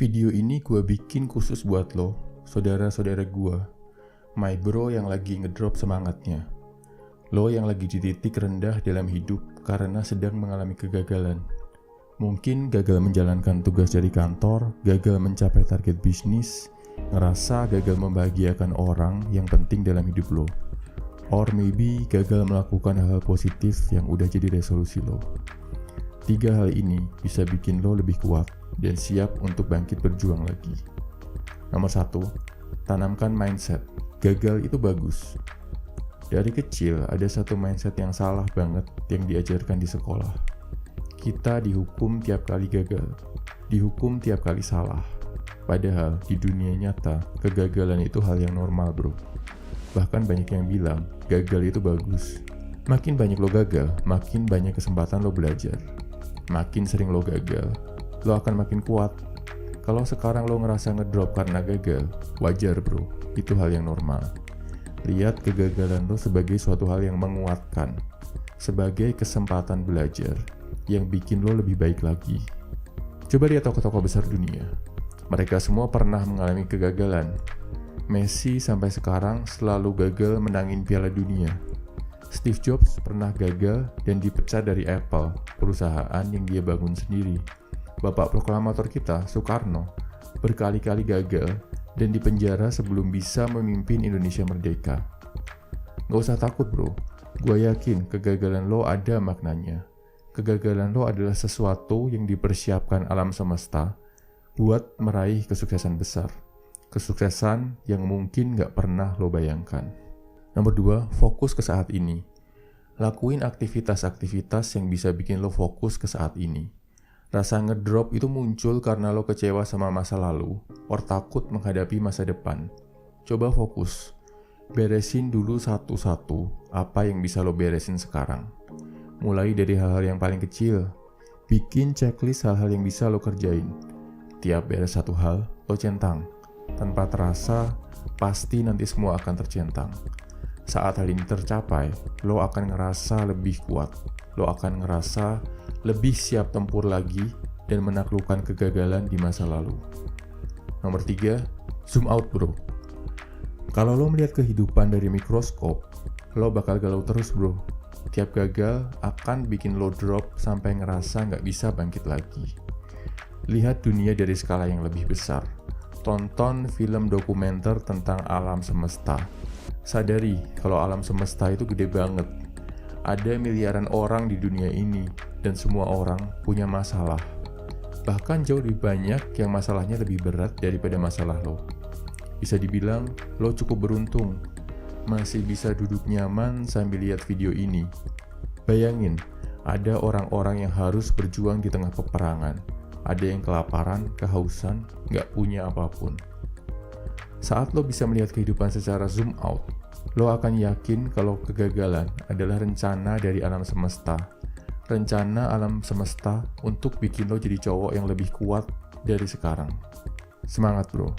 Video ini gue bikin khusus buat lo, saudara-saudara gue, my bro yang lagi ngedrop semangatnya. Lo yang lagi di titik rendah dalam hidup karena sedang mengalami kegagalan. Mungkin gagal menjalankan tugas dari kantor, gagal mencapai target bisnis, ngerasa gagal membahagiakan orang yang penting dalam hidup lo. Or maybe gagal melakukan hal-hal positif yang udah jadi resolusi lo. 3 hal ini bisa bikin lo lebih kuat dan siap untuk bangkit berjuang lagi. Nomor 1, tanamkan mindset. Gagal itu bagus. Dari kecil ada satu mindset yang salah banget yang diajarkan di sekolah. Kita dihukum tiap kali gagal, dihukum tiap kali salah. Padahal di dunia nyata, kegagalan itu hal yang normal bro. Bahkan banyak yang bilang, gagal itu bagus. Makin banyak lo gagal, makin banyak kesempatan lo belajar. Makin sering lo gagal, lo akan makin kuat. Kalau sekarang lo ngerasa ngedrop karena gagal, wajar bro, itu hal yang normal. Lihat kegagalan lo sebagai suatu hal yang menguatkan, sebagai kesempatan belajar, yang bikin lo lebih baik lagi. Coba lihat tokoh-tokoh besar dunia. Mereka semua pernah mengalami kegagalan. Messi sampai sekarang selalu gagal menangin Piala Dunia. Steve Jobs pernah gagal dan dipecat dari Apple, perusahaan yang dia bangun sendiri. Bapak proklamator kita, Soekarno, berkali-kali gagal dan dipenjara sebelum bisa memimpin Indonesia merdeka. Gak usah takut bro, gue yakin kegagalan lo ada maknanya. Kegagalan lo adalah sesuatu yang dipersiapkan alam semesta buat meraih kesuksesan besar. Kesuksesan yang mungkin gak pernah lo bayangkan. Nomor 2, fokus ke saat ini. Lakuin aktivitas-aktivitas yang bisa bikin lo fokus ke saat ini. Rasa ngedrop itu muncul karena lo kecewa sama masa lalu, or takut menghadapi masa depan. Coba fokus. Beresin dulu satu-satu apa yang bisa lo beresin sekarang. Mulai dari hal-hal yang paling kecil. Bikin checklist hal-hal yang bisa lo kerjain. Tiap beres satu hal, lo centang. Tanpa terasa, pasti nanti semua akan tercentang. Saat hal ini tercapai, lo akan ngerasa lebih kuat. Lo akan ngerasa lebih siap tempur lagi dan menaklukkan kegagalan di masa lalu. Nomor 3, zoom out bro. Kalau lo melihat kehidupan dari mikroskop, lo bakal galau terus bro. Tiap gagal akan bikin lo drop sampai ngerasa nggak bisa bangkit lagi. Lihat dunia dari skala yang lebih besar. Tonton film dokumenter tentang alam semesta. Sadari kalau alam semesta itu gede banget. Ada miliaran orang di dunia ini dan semua orang punya masalah. Bahkan jauh lebih banyak yang masalahnya lebih berat daripada masalah lo. Bisa dibilang lo cukup beruntung masih bisa duduk nyaman sambil lihat video ini. Bayangin, ada orang-orang yang harus berjuang di tengah peperangan. Ada yang kelaparan, kehausan, gak punya apapun. Saat lo bisa melihat kehidupan secara zoom out, lo akan yakin kalau kegagalan adalah rencana dari alam semesta. Rencana alam semesta untuk bikin lo jadi cowok yang lebih kuat dari sekarang. Semangat bro!